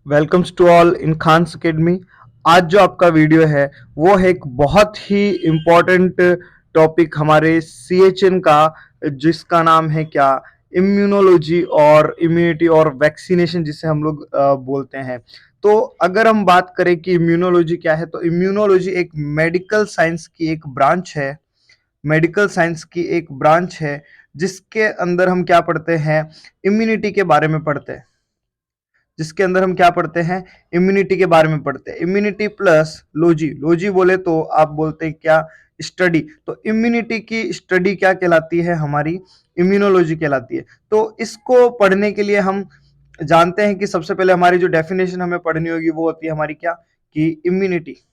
Welcomes to all in Khan's academy. आज जो आपका वीडियो है वो है एक बहुत ही इम्पोर्टेंट टॉपिक हमारे सीएचएन का, जिसका नाम है क्या, इम्यूनोलॉजी और इम्यूनिटी और वैक्सीनेशन, जिसे हम लोग बोलते हैं। तो अगर हम बात करें कि इम्यूनोलॉजी क्या है, तो इम्यूनोलॉजी एक मेडिकल साइंस की एक ब्रांच है। मेडिकल साइंस की एक ब्रांच है जिसके अंदर हम क्या पढ़ते हैं, इम्यूनिटी के बारे में पढ़ते हैं। जिसके अंदर हम क्या पढ़ते हैं, इम्यूनिटी के बारे में पढ़ते हैं। इम्यूनिटी प्लस लॉजी, लॉजी बोले तो आप बोलते हैं क्या, स्टडी। तो इम्यूनिटी की स्टडी क्या कहलाती है, हमारी इम्यूनोलॉजी कहलाती है। तो इसको पढ़ने के लिए हम जानते हैं कि सबसे पहले हमारी जो डेफिनेशन हमें पढ़नी होगी वो होती है हमारी क्या, कि इम्यूनिटी।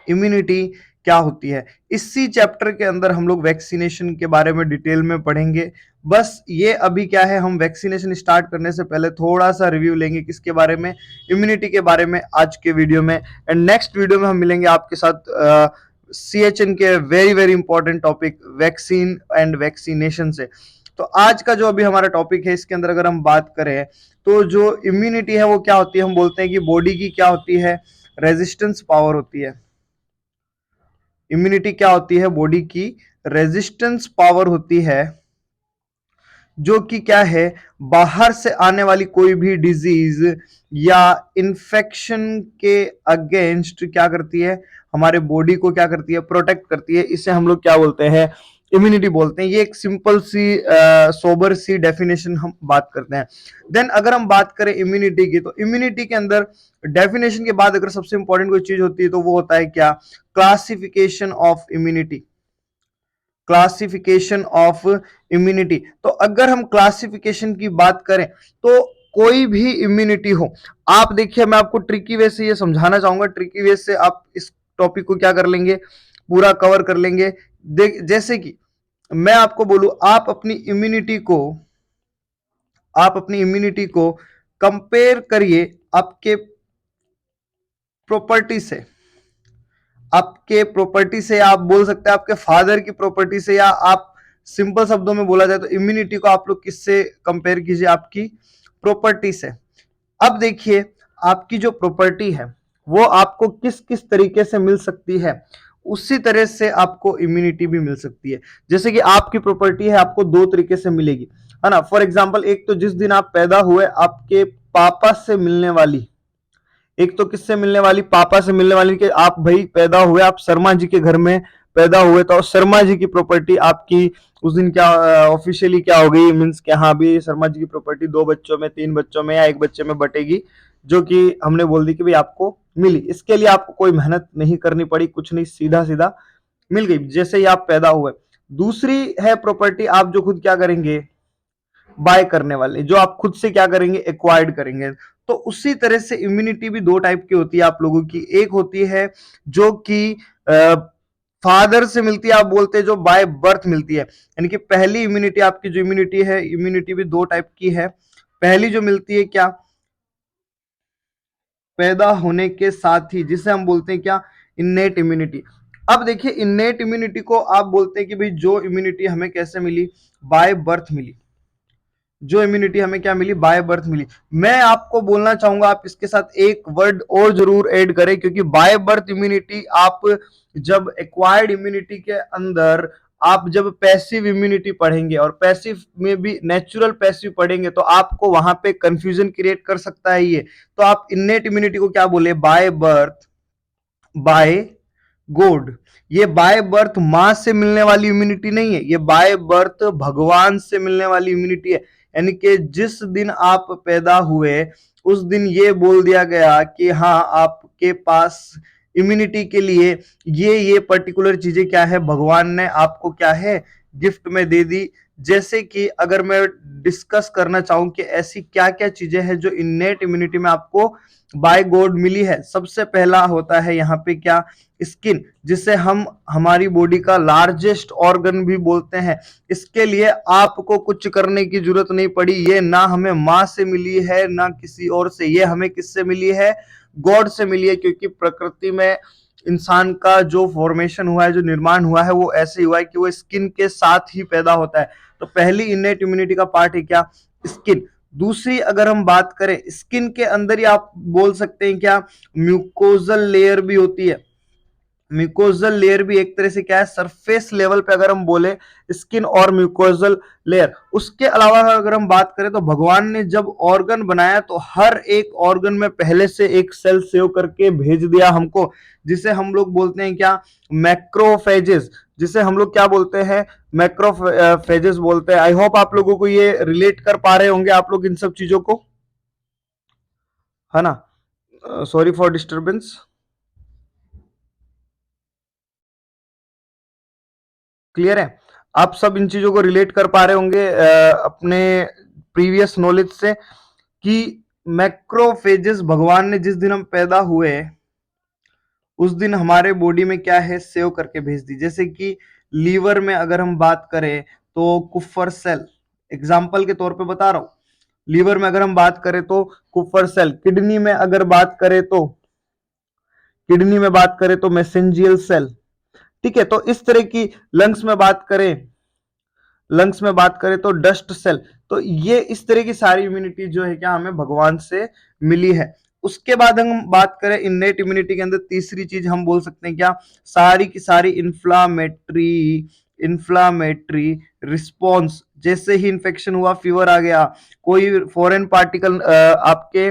इम्यूनिटी क्या होती है। इसी चैप्टर के अंदर हम लोग वैक्सीनेशन के बारे में डिटेल में पढ़ेंगे। बस ये अभी क्या है, हम वैक्सीनेशन स्टार्ट करने से पहले थोड़ा सा रिव्यू लेंगे किसके बारे में, इम्यूनिटी के बारे में आज के वीडियो में। एंड नेक्स्ट वीडियो में हम मिलेंगे आपके साथ सीएचएन के very very important topic vaccine and vaccination से। तो आज का जो अभी हमारा टॉपिक है, इसके अंदर अगर हम बात करें तो जो इम्यूनिटी है वो क्या होती है, हम बोलते हैं कि बॉडी की क्या होती है, रेजिस्टेंस पावर होती है। इम्यूनिटी क्या होती है, बॉडी की रेजिस्टेंस पावर होती है, जो कि क्या है, बाहर से आने वाली कोई भी डिजीज या इन्फेक्शन के अगेंस्ट क्या करती है, हमारे बॉडी को क्या करती है, प्रोटेक्ट करती है। इसे हम लोग क्या बोलते हैं, इम्यूनिटी बोलते हैं। ये एक सिंपल सी सोबर सी डेफिनेशन हम बात करते हैं। देन अगर हम बात करें इम्यूनिटी की, तो इम्यूनिटी के अंदर डेफिनेशन के बाद अगर सबसे इंपॉर्टेंट कोई चीज होती है तो वो होता है क्या, classification of immunity. Classification of immunity. तो अगर हम क्लासिफिकेशन की बात करें तो कोई भी इम्यूनिटी हो, आप देखिए मैं आपको ट्रिकी वे से ये समझाना चाहूंगा, ट्रिकी वे से आप इस टॉपिक को क्या कर लेंगे, पूरा कवर कर लेंगे। देख, जैसे कि मैं आपको बोलूं, आप अपनी इम्यूनिटी को कंपेयर करिए आपके प्रॉपर्टी से। आपके प्रॉपर्टी से, आप बोल सकते हैं आपके फादर की प्रॉपर्टी से, या आप सिंपल शब्दों में बोला जाए तो इम्यूनिटी को आप लोग किससे कंपेयर कीजिए, आपकी प्रॉपर्टी से। अब देखिए, आपकी जो प्रॉपर्टी है वो आपको किस किस तरीके से मिल सकती है, उसी तरह से आपको इम्यूनिटी भी मिल सकती है। जैसे कि आपकी प्रॉपर्टी है, आपको दो तरीके से मिलेगी, है ना। फॉर एग्जाम्पल, एक तो जिस दिन आप पैदा हुए आपके पापा से मिलने वाली, एक तो किससे मिलने वाली, पापा से मिलने वाली, कि आप भाई पैदा हुए, आप शर्मा जी के घर में पैदा हुए, तो शर्मा जी की प्रॉपर्टी आपकी उस दिन क्या ऑफिशियली क्या हो गई, मीन्स कि हाँ भी शर्मा जी की प्रॉपर्टी दो बच्चों में, तीन बच्चों में या एक बच्चे में बटेगी, जो कि हमने बोल दी कि भाई आपको मिली। इसके लिए आपको कोई मेहनत नहीं करनी पड़ी, कुछ नहीं, सीधा सीधा मिल गई जैसे ही आप पैदा हुए। दूसरी है प्रॉपर्टी, आप जो खुद क्या करेंगे, बाय करने वाले, जो आप खुद से क्या करेंगे, एक्वायर्ड करेंगे। तो उसी तरह से इम्यूनिटी भी दो टाइप की होती है आप लोगों की। एक होती है जो कि फादर से मिलती है, आप बोलते हैं जो बाय बर्थ मिलती है, यानी कि पहली इम्यूनिटी, आपकी जो इम्यूनिटी है, इम्यूनिटी भी दो टाइप की है। पहली जो मिलती है क्या, पैदा होने के साथ ही, जिसे हम बोलते हैं क्या, इन्नेट इम्यूनिटी। अब देखिए, इन्नेट इम्यूनिटी को आप बोलते हैं कि भाई जो इम्यूनिटी हमें कैसे मिली, बाय बर्थ मिली। जो इम्यूनिटी हमें क्या मिली, बाय बर्थ मिली। मैं आपको बोलना चाहूंगा आप इसके साथ एक वर्ड और जरूर ऐड करें, क्योंकि बाय बर्थ इम्यूनिटी, आप जब एक्वायर्ड इम्यूनिटी के अंदर आप जब पैसिव इम्यूनिटी पढ़ेंगे और पैसिव में भी नेचुरल पैसिव पढ़ेंगे, तो आपको वहां पे कंफ्यूजन क्रिएट कर सकता है ये। तो आप इन्नेट इम्यूनिटी को क्या बोले, बाय बर्थ, बाय गॉड। ये बाय बर्थ मां से मिलने वाली इम्यूनिटी नहीं है, ये बाय बर्थ भगवान से मिलने वाली इम्यूनिटी है। यानी कि जिस दिन आप पैदा हुए उस दिन ये बोल दिया गया कि हाँ, आपके पास इम्यूनिटी के लिए ये पर्टिकुलर चीजें क्या है, भगवान ने आपको क्या है, गिफ्ट में दे दी। जैसे कि अगर मैं डिस्कस करना चाहूं कि ऐसी क्या क्या चीजें हैं जो इन्नेट इम्यूनिटी में आपको बाय गॉड मिली है। सबसे पहला होता है यहाँ पे क्या, स्किन, जिसे हम हमारी बॉडी का लार्जेस्ट ऑर्गन भी बोलते हैं। इसके लिए आपको कुछ करने की जरूरत नहीं पड़ी, ये ना हमें माँ से मिली है ना किसी और से, ये हमें किससे मिली है, गॉड से मिली है। क्योंकि प्रकृति में इंसान का जो फॉर्मेशन हुआ है, जो निर्माण हुआ है, वो ऐसे हुआ है कि वो स्किन के साथ ही पैदा होता है। तो पहली इन्नेट इम्यूनिटी का पार्ट है क्या, स्किन। दूसरी अगर हम बात करें स्किन के अंदर ही आप बोल सकते हैं क्या, म्यूकोजल लेयर भी होती है। म्यूकोजल लेयर भी एक तरह से क्या है, सरफेस लेवल पे अगर हम बोले स्किन और म्यूकोजल लेयर। उसके अलावा अगर हम बात करें तो भगवान ने जब ऑर्गन बनाया तो हर एक ऑर्गन में पहले से एक सेल सेव करके भेज दिया हमको, जिसे हम लोग बोलते हैं क्या, मैक्रोफेजेस। जिसे हम लोग क्या बोलते हैं, मैक्रोफेजेस बोलते हैं। आई होप आप लोगों को ये रिलेट कर पा रहे होंगे आप लोग इन सब चीजों को, है ना। Sorry for disturbance. क्लियर है, आप सब इन चीजों को रिलेट कर पा रहे होंगे अपने प्रीवियस नॉलेज से, कि मैक्रोफेजेस भगवान ने जिस दिन हम पैदा हुए उस दिन हमारे बॉडी में क्या है, सेव करके भेज दी। जैसे कि लीवर में अगर हम बात करें तो कुफर सेल, एग्जाम्पल के तौर पे बता रहा हूं। लीवर में अगर हम बात करें तो कुफर सेल, किडनी में अगर बात करें तो मैसेंजियल सेल। ठीक है, तो इस तरह की लंग्स में बात करें तो डस्ट सेल। तो ये इस तरह की सारी इम्यूनिटी जो है क्या, हमें भगवान से मिली है। उसके बाद हम बात करें इननेट इम्यूनिटी के अंदर तीसरी चीज हम बोल सकते हैं क्या, सारी की सारी इन्फ्लामेटरी रिस्पॉन्स। जैसे ही इन्फेक्शन हुआ, फीवर आ गया, कोई फॉरेन पार्टिकल आपके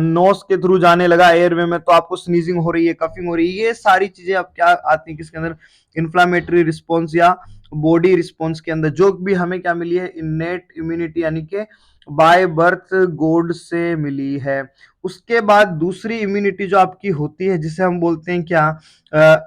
नोस के थ्रू जाने लगा एयरवे में, तो आपको स्नीजिंग हो रही है, कफिंग हो रही है, ये सारी चीजें अब क्या आती है किसके अंदर, इन्फ्लामेटरी रिस्पॉन्स या बॉडी रिस्पॉन्स के अंदर, जो भी हमें क्या मिली है, इननेट इम्यूनिटी, यानी कि बाय बर्थ गॉड से मिली है। उसके बाद दूसरी इम्यूनिटी जो आपकी होती है, जिसे हम बोलते हैं क्या,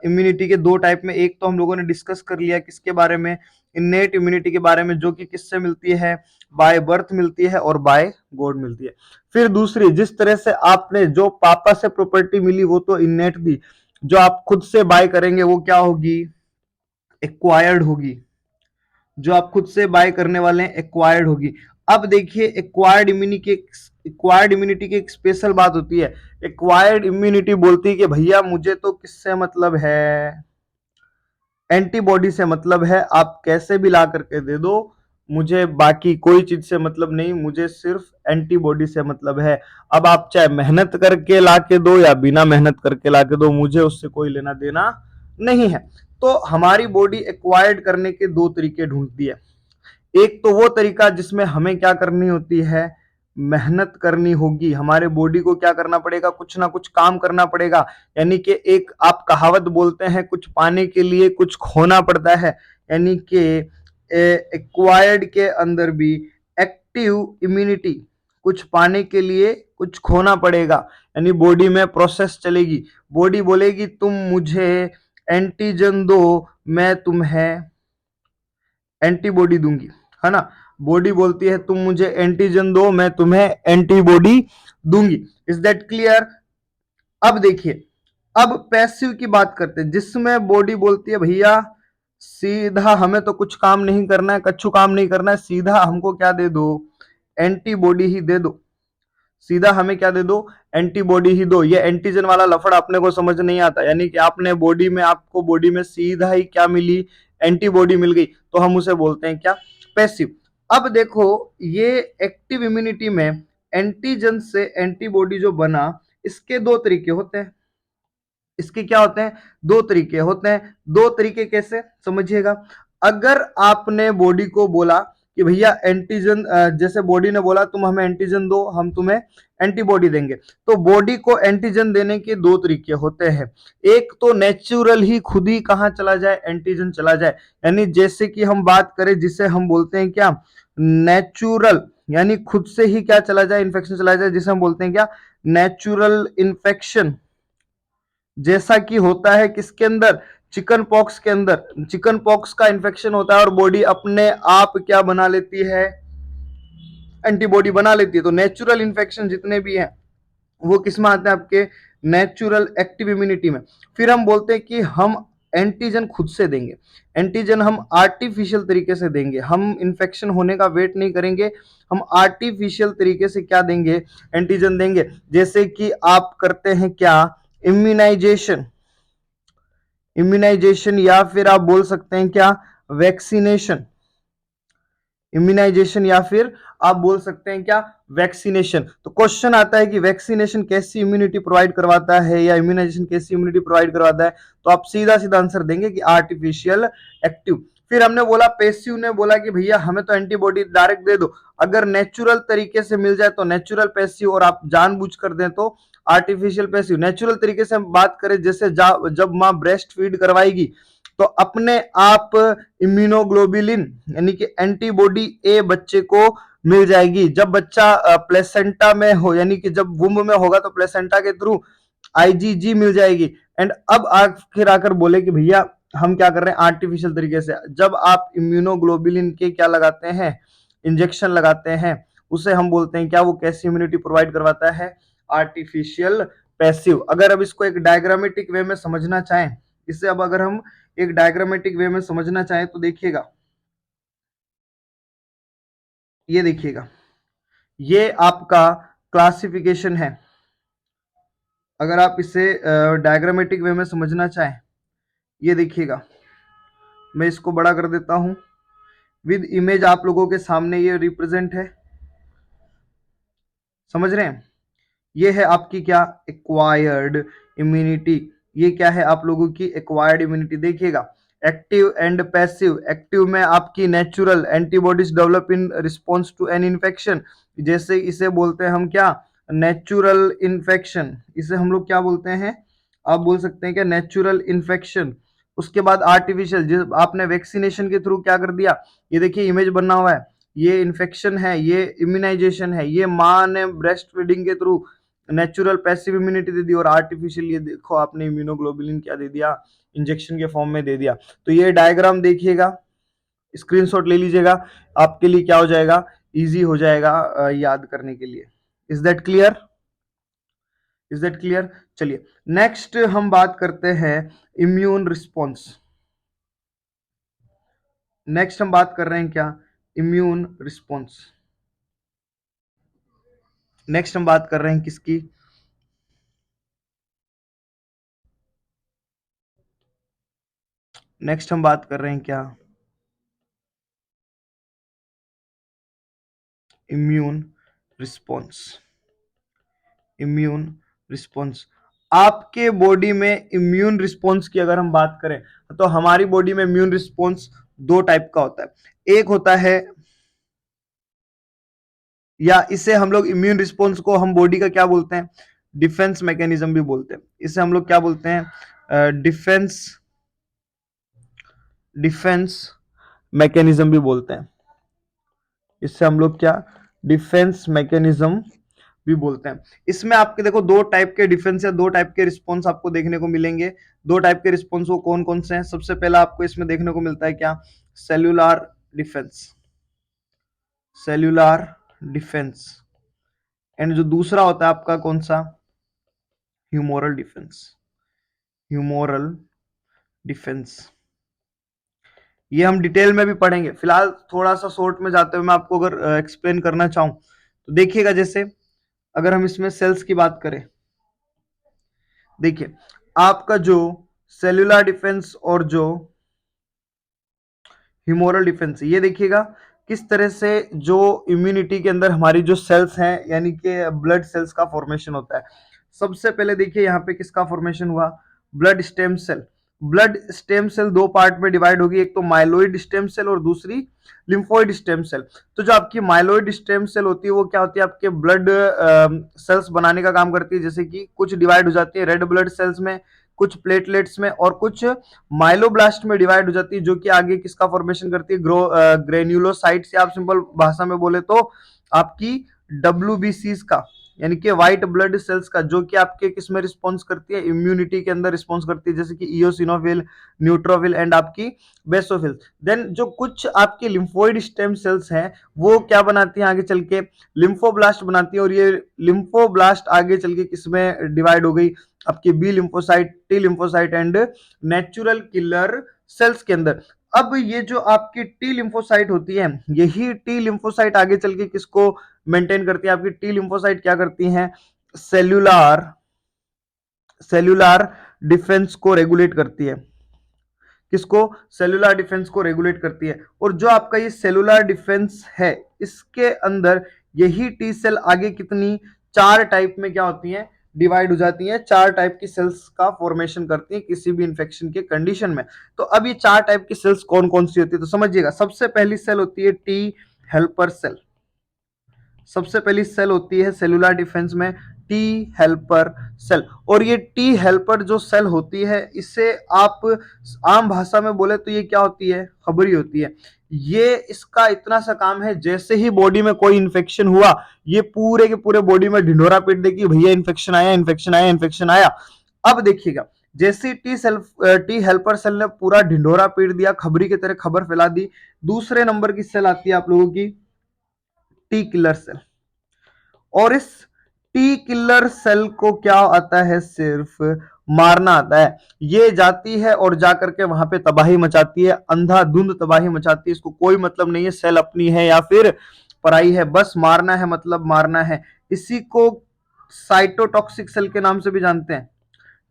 इम्यूनिटी के दो टाइप में, एक तो हम लोगों ने डिस्कस कर लिया किसके बारे में, इननेट इम्यूनिटी के बारे में, जो कि किससे मिलती है, बाय बर्थ मिलती है और बाय गॉड मिलती है। फिर दूसरी, जिस तरह से आपने जो पापा से प्रॉपर्टी मिली वो तो इननेट दी, जो आप खुद से बाय करेंगे वो क्या होगी, एक्वायर्ड होगी। जो आप खुद से बाय करने वाले हैं एक्वायर्ड होगी। अब देखिए एक्वायर्ड इम्यूनिटी की एक स्पेशल बात होती है। एक्वायर्ड इम्यूनिटी बोलती है कि भैया मुझे तो किससे मतलब है, एंटीबॉडी से मतलब है, आप कैसे भी ला करके दे दो, मुझे बाकी कोई चीज से मतलब नहीं, मुझे सिर्फ एंटीबॉडी से मतलब है। अब आप चाहे मेहनत करके ला के दो या बिना मेहनत करके ला के दो, मुझे उससे कोई लेना देना नहीं है। तो हमारी बॉडी एक्वायर्ड करने के दो तरीके ढूंढती है। एक तो वो तरीका जिसमें हमें क्या करनी होती है, मेहनत करनी होगी, हमारे बॉडी को क्या करना पड़ेगा, कुछ ना कुछ काम करना पड़ेगा। यानी कि एक आप कहावत बोलते हैं, कुछ पाने के लिए कुछ खोना पड़ता है। यानी कि एक्वायर्ड के अंदर भी एक्टिव इम्यूनिटी, कुछ पाने के लिए कुछ खोना पड़ेगा। यानी बॉडी में प्रोसेस चलेगी, बॉडी बोलेगी तुम मुझे एंटीजन दो, मैं तुम्हें एंटीबॉडी दूंगी, है ना। बॉडी बोलती है तुम मुझे एंटीजन दो, मैं तुम्हें एंटीबॉडी दूंगी। Is that clear. अब देखिए, अब पैसिव की बात करते हैं, जिसमें बॉडी बोलती है भैया सीधा हमें तो कुछ काम नहीं करना है, कच्छु काम नहीं करना है, सीधा हमको क्या दे दो, एंटीबॉडी ही दे दो। सीधा हमें क्या दे दो, एंटीबॉडी ही दो। ये एंटीजन वाला लफड़ा अपने को समझ नहीं आता। यानी कि आपने बॉडी में, आपको बॉडी में सीधा ही क्या मिली, एंटीबॉडी मिल गई, तो हम उसे बोलते हैं क्या, पैसिव। अब देखो, ये एक्टिव इम्यूनिटी में एंटीजन से एंटीबॉडी जो बना, इसके दो तरीके होते हैं। इसके क्या होते हैं, दो तरीके होते हैं। दो तरीके कैसे, समझिएगा। अगर आपने बॉडी को बोला कि भैया एंटीजन, जैसे बॉडी ने बोला तुम हमें एंटीजन दो, हम तुम्हें एंटीबॉडी देंगे, तो बॉडी को एंटीजन देने के दो तरीके होते हैं। एक तो नेचुरल ही खुद ही कहां चला जाए, एंटीजन चला जाए। यानी जैसे कि हम बात करें, जिसे हम बोलते हैं क्या, नेचुरल, यानी खुद से ही क्या चला जाए, इन्फेक्शन चला जाए, जिसे हम बोलते हैं क्या, नेचुरल इन्फेक्शन। जैसा कि होता है किसके अंदर, चिकन पॉक्स के अंदर। चिकन पॉक्स का इन्फेक्शन होता है और बॉडी अपने आप क्या बना लेती है, एंटीबॉडी बना लेती है। तो नेचुरल इन्फेक्शन जितने भी हैं वो किस में आते हैं, आपके नेचुरल एक्टिव इम्यूनिटी में। फिर हम बोलते हैं कि हम एंटीजन खुद से देंगे। एंटीजन हम आर्टिफिशियल तरीके से देंगे, हम इन्फेक्शन होने का वेट नहीं करेंगे, हम आर्टिफिशियल तरीके से क्या देंगे, एंटीजन देंगे। जैसे कि आप करते हैं क्या, इम्यूनाइजेशन। इम्यूनाइजेशन या फिर आप बोल सकते हैं क्या, वैक्सीनेशन। इम्यूनाइजेशन या फिर आप बोल सकते हैं क्या, वैक्सीनेशन। तो क्वेश्चन आता है कि वैक्सीनेशन कैसी इम्यूनिटी प्रोवाइड करवाता है या इम्यूनाइजेशन कैसी इम्यूनिटी प्रोवाइड करवाता है, तो आप सीधा सीधा आंसर देंगे कि आर्टिफिशियल एक्टिव। फिर हमने बोला पेसिव ने बोला कि भैया हमें तो एंटीबॉडी डायरेक्ट दे दो, अगर नेचुरल तरीके से मिल जाए तो नेचुरल पैसिव, और आप जानबूझ कर दें तो आर्टिफिशियल पैसिव। नेचुरल तरीके से हम बात करें जैसे जब माँ ब्रेस्ट फीड करवाएगी तो अपने आप इम्यूनोग्लोबुलिन यानी कि एंटीबॉडी ए बच्चे को मिल जाएगी। जब बच्चा प्लेसेंटा में हो यानी कि जब वुम्ब में होगा तो प्लेसेंटा के थ्रू आईजीजी मिल जाएगी। एंड अब आखिर आकर बोले कि भैया हम क्या कर रहे हैं आर्टिफिशियल तरीके से, जब आप इम्यूनोग्लोबुलिन के क्या लगाते हैं, इंजेक्शन लगाते हैं, उसे हम बोलते हैं क्या, वो कैसी इम्यूनिटी प्रोवाइड करवाता है, आर्टिफिशियल पैसिव। अगर अब इसको एक डायग्रामेटिक वे में समझना चाहें, इसे अब अगर हम एक डायग्रामेटिक वे में समझना चाहें तो देखिएगा, ये देखिएगा, ये आपका क्लासिफिकेशन है। अगर आप इसे डायग्रामेटिक वे में समझना चाहें, ये देखिएगा, मैं इसको बड़ा कर देता हूं, विद इमेज आप लोगों के सामने ये रिप्रेजेंट है, समझ रहे हैं। ये है आपकी क्या, एक्वायर्ड इम्यूनिटी। ये क्या है आप लोगों की एक्वायर्ड इम्यूनिटी। देखिएगा, एक्टिव एंड पैसिव। एक्टिव में आपकी natural antibodies develop in response to an infection, जैसे इसे बोलते हैं हम क्या, नेचुरल इन्फेक्शन। इसे हम लोग क्या बोलते हैं, आप बोल सकते हैं क्या, नेचुरल इन्फेक्शन। उसके बाद आर्टिफिशियल, जिस आपने वैक्सीनेशन के थ्रू क्या कर दिया, ये देखिए इमेज बना हुआ है, ये इन्फेक्शन है, ये इम्यूनाइजेशन है, ये माँ ने ब्रेस्ट फीडिंग के थ्रू नेचुरल पैसिव इम्यूनिटी दे दी, और आर्टिफिशियल ये देखो आपने इम्यूनोग्लोबुलिन क्या दे दिया, इंजेक्शन के फॉर्म में दे दिया। तो ये डायग्राम देखिएगा, स्क्रीनशॉट ले लीजिएगा, आपके लिए क्या हो जाएगा, इजी हो जाएगा याद करने के लिए। Is that clear, is that clear. चलिए नेक्स्ट हम बात करते हैं इम्यून रिस्पॉन्स। नेक्स्ट हम बात कर रहे हैं क्या, इम्यून रिस्पॉन्स। नेक्स्ट हम बात कर रहे हैं किसकी, नेक्स्ट हम बात कर रहे हैं क्या, इम्यून रिस्पॉन्स। इम्यून रिस्पॉन्स, आपके बॉडी में इम्यून रिस्पॉन्स की अगर हम बात करें तो हमारी बॉडी में इम्यून रिस्पॉन्स दो टाइप का होता है। एक होता है, या इसे हम लोग इम्यून रिस्पॉन्स को हम बॉडी का क्या बोलते हैं, डिफेंस मैकेनिज्म भी बोलते हैं। इसे हम लोग क्या बोलते हैं, डिफेंस, डिफेंस मैकेनिज्म भी बोलते हैं। इससे हम लोग क्या, डिफेंस मैकेनिज्म भी बोलते हैं। इसमें आपके देखो दो टाइप के डिफेंस या दो टाइप के रिस्पॉन्स आपको देखने को मिलेंगे। दो टाइप के रिस्पॉन्स वो कौन कौन से हैं, सबसे पहला आपको इसमें देखने को मिलता है क्या, cellular defence, cellular defence. And जो दूसरा होता है आपका कौन सा, ह्यूमोरल डिफेंस, ह्यूमोरल डिफेंस। ये हम डिटेल में भी पढ़ेंगे, फिलहाल थोड़ा सा शॉर्ट में जाते हुए मैं आपको अगर एक्सप्लेन करना चाहूं तो देखिएगा, जैसे अगर हम इसमें सेल्स की बात करें, देखिए आपका जो सेल्यूलर डिफेंस और जो ह्यूमोरल डिफेंस, ये देखिएगा किस तरह से जो इम्यूनिटी के अंदर हमारी जो सेल्स हैं यानी कि ब्लड सेल्स का फॉर्मेशन होता है। सबसे पहले देखिए यहाँ पे किसका फॉर्मेशन हुआ, blood stem cell. Blood stem cell दो पार्ट में डिवाइड होगी, एक तो माइलोइड स्टेम सेल और दूसरी लिम्फोइड स्टेम सेल। तो जो आपकी माइलोइड स्टेम सेल होती है वो क्या होती है, आपके ब्लड सेल्स बनाने का काम करती है, जैसे कि कुछ डिवाइड हो जाती है रेड ब्लड सेल्स में, कुछ प्लेटलेट्स में, और कुछ माइलोब्लास्ट में डिवाइड हो जाती है, जो कि आगे किसका फॉर्मेशन करती है, ग्रेन्युलोसाइट्स, या आप सिंपल भाषा में बोले तो आपकी डब्ल्यूबीसीज का, यानी कि व्हाइट ब्लड सेल्स का, जो कि आपके किस में रिस्पॉन्स करती है, इम्यूनिटी के अंदर रिस्पॉन्स करती है, जैसे कि इयोसिनोफिल, न्यूट्रोफिल एंड आपकी बेसोफिल। देन जो कुछ आपके लिम्फोइड स्टेम सेल्स हैं वो क्या बनाती हैं आगे चल के, लिम्फोब्लास्ट बनाती है, और ये लिम्फोब्लास्ट आगे चल के किसमें डिवाइड हो गई, आपकी B lymphocyte, T lymphocyte and natural killer cells के अंदर। अब ये जो आपकी टी लिम्फोसाइट होती है, यही टी लिम्फोसाइट आगे चल के किसको मेंटेन करती है, आपकी टी लिम्फोसाइट क्या करती हैं, सेल्यूलर, सेल्यूलर डिफेंस को रेगुलेट करती है। किसको? सेलुलर डिफेंस को रेगुलेट करती है। और जो आपका ये सेलुलर डिफेंस है, इसके अंदर यही टी सेल आगे कितनी 4 टाइप में क्या होती हैं? डिवाइड हो जाती हैं। 4 टाइप की सेल्स का फॉर्मेशन करती हैं किसी भी इंफेक्शन के कंडीशन में। तो अब ये 4 टाइप की सेल्स कौन कौन सी होती है तो समझिएगा। सबसे पहली सेल होती है टी हेल्पर सेल। सबसे पहली सेल होती है सेलुलर डिफेंस में टी हेल्पर सेल। और ये टी हेल्पर जो सेल होती है, इसे आप आम भाषा में बोले तो ये क्या होती है? खबरी होती है। ये इसका इतना सा काम है, जैसे ही बॉडी में कोई इन्फेक्शन हुआ, ये पूरे के पूरे बॉडी में ढिंढोरा पीट देगी, भैया इन्फेक्शन आया, इन्फेक्शन आया, इन्फेक्शन आया। अब देखिएगा, जैसे टी हेल्पर सेल ने पूरा ढिंढोरा पीट दिया, खबरी की तरह खबर फैला दी, दूसरे नंबर की सेल आती है आप लोगों की टी किलर सेल। और इस टी किलर सेल को क्या आता है? सिर्फ मारना आता है। ये जाती है और जाकर के वहां पे तबाही मचाती है, अंधाधुंध तबाही मचाती है। इसको कोई मतलब नहीं है सेल अपनी है या फिर पराई है, बस मारना है, मतलब मारना है। इसी को साइटोटॉक्सिक सेल के नाम से भी जानते हैं,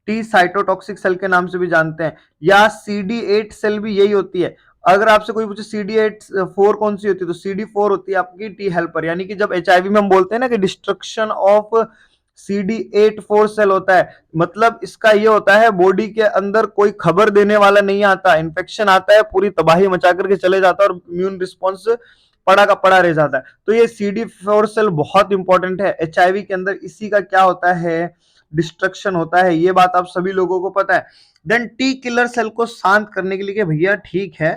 टी साइटोटॉक्सिक सेल के नाम से भी जानते हैं, या CD8 सेल भी यही होती है। अगर आपसे कोई पूछे CD8 4 कौन सी होती है, तो CD4 होती है आपकी टी हेल्पर। यानी कि जब HIV में हम बोलते हैं ना कि डिस्ट्रक्शन ऑफ CD8 4 सेल होता है, मतलब इसका ये होता है बॉडी के अंदर कोई खबर देने वाला नहीं आता, इन्फेक्शन आता है, पूरी तबाही मचा करके चले जाता है और इम्यून रिस्पॉन्स पड़ा का पड़ा रह जाता है। तो ये CD4 सेल बहुत इंपॉर्टेंट है HIV के अंदर। इसी का क्या होता है? डिस्ट्रक्शन होता है। ये बात आप सभी लोगों को पता है। देन टी किलर सेल को शांत करने के लिए, भैया ठीक है,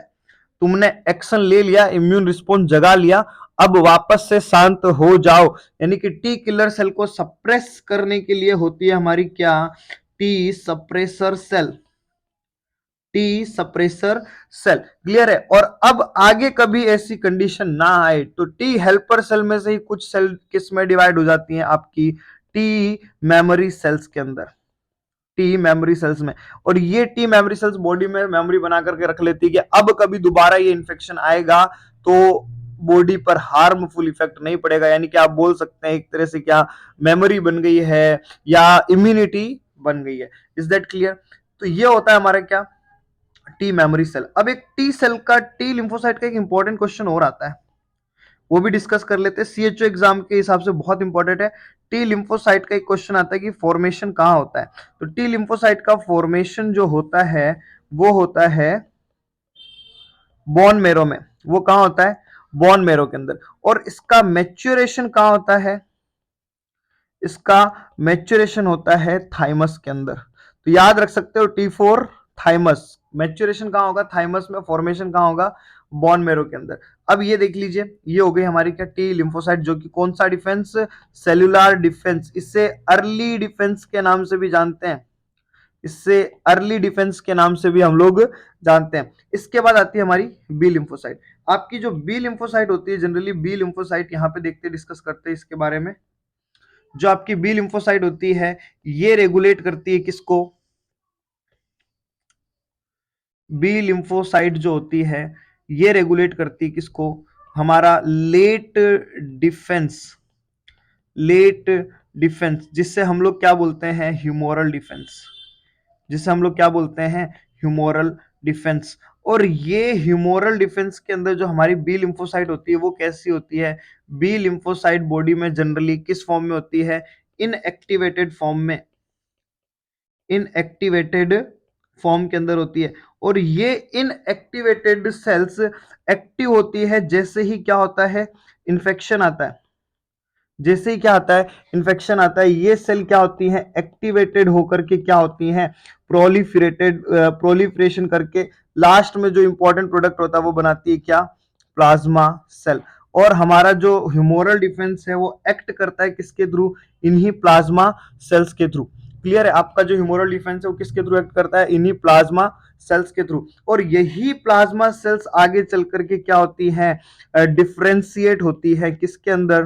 तुमने एक्शन ले लिया, इम्यून रिस्पॉन्स जगा लिया, अब वापस से शांत हो जाओ। यानी कि टी किलर सेल को सप्रेस करने के लिए होती है हमारी क्या? T suppressor cell. T suppressor cell. Clear है? और अब आगे कभी ऐसी कंडीशन ना आए तो टी हेल्पर सेल में से ही कुछ सेल किस में डिवाइड हो जाती हैं? आपकी टी मेमोरी सेल्स के अंदर, टी मेमोरी सेल्स में। और ये टी मेमोरी सेल्स बॉडी में मेमोरी बना करके रख लेती है कि अब कभी दोबारा ये इन्फेक्शन आएगा तो बॉडी पर हार्मफुल इफेक्ट नहीं पड़ेगा। यानी कि आप बोल सकते हैं एक तरह से क्या मेमोरी बन गई है या इम्यूनिटी बन गई है। Is that clear? तो ये होता है हमारा क्या? T memory cell. अब एक टी सेल का, टी लिम्फोसाइट का एक इंपॉर्टेंट क्वेश्चन और आता है, वो भी डिस्कस कर लेते हैं। CHO एग्जाम के हिसाब से बहुत इंपॉर्टेंट है। टी लिम्फोसाइट का एक क्वेश्चन आता है कि फॉर्मेशन कहां होता है? तो टी लिम्फोसाइट का फॉर्मेशन जो होता है वो होता है बोन मेरो में। वो कहां होता है? बोन मेरो के अंदर। और इसका मैच्योरेशन कहां होता है? इसका मैच्योरेशन होता है थाइमस के अंदर। तो याद रख सकते हो T4 थाइमस। मैच्योरेशन कहां होगा? थाइमस में। फॉर्मेशन कहां होगा? बोन मेरो के अंदर। अब ये देख लीजिए, ये हो गई हमारी क्या? टी लिम्फोसाइट, जो कि कौन सा डिफेंस? Cellular defence. इसे अर्ली डिफेंस के नाम से भी जानते हैं, इससे अर्ली डिफेंस के नाम से भी हम लोग जानते हैं। इसके बाद आती है हमारी बी लिम्फोसाइट। आपकी जो बी लिम्फोसाइट होती है, जनरली बी लिम्फोसाइट यहाँ पे देखते डिस्कस करते हैं इसके बारे में। जो आपकी बी लिम्फोसाइट होती है, ये रेगुलेट करती है किसको? बी लिम्फोसाइट जो होती है, ये रेगुलेट करती है किसको? हमारा लेट डिफेंस। लेट डिफेंस, जिससे हम लोग क्या बोलते हैं? Humoral defence. जिसे हम लोग क्या बोलते हैं? Humoral defence. और ये ह्यूमोरल डिफेंस के अंदर जो हमारी बी लिम्फोसाइट होती है, वो कैसी होती है? बी लिम्फोसाइट बॉडी में जनरली किस फॉर्म में होती है? इनएक्टिवेटेड फॉर्म में। इनएक्टिवेटेड फॉर्म के अंदर होती है। और ये इनएक्टिवेटेड सेल्स एक्टिव होती है जैसे ही क्या होता है? इन्फेक्शन आता है। जैसे ही क्या आता है? इन्फेक्शन आता है, ये सेल क्या होती हैं? एक्टिवेटेड होकर के क्या होती हैं? प्रोलिफरेशन करके लास्ट में जो इंपॉर्टेंट प्रोडक्ट होता है वो बनाती है क्या? Plasma cell. और हमारा जो ह्यूमोरल डिफेंस है वो एक्ट करता है किसके थ्रू? इन्हीं प्लाज्मा सेल्स के थ्रू। क्लियर है? आपका जो ह्यूमोरल डिफेंस है वो किसके थ्रू एक्ट करता है? इन्हीं प्लाज्मा सेल्स के थ्रू। और यही प्लाज्मा सेल्स आगे चल करके क्या होती हैं? डिफ्रेंशिएट होती है किसके अंदर?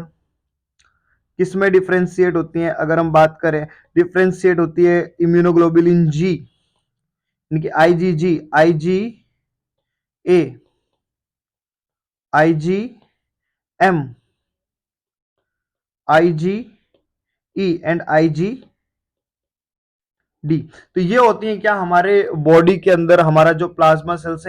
किसमें डिफ्रेंशिएट होती हैं? अगर हम बात करें, डिफ्रेंशिएट होती है इम्यूनोग्लोबुलिन जी, यानी कि IgG, IgA, IgM, IgE and IgG D. तो ये होती है क्या, हमारे बॉडी के अंदर हमारा जो प्लाज्मा सेल्स है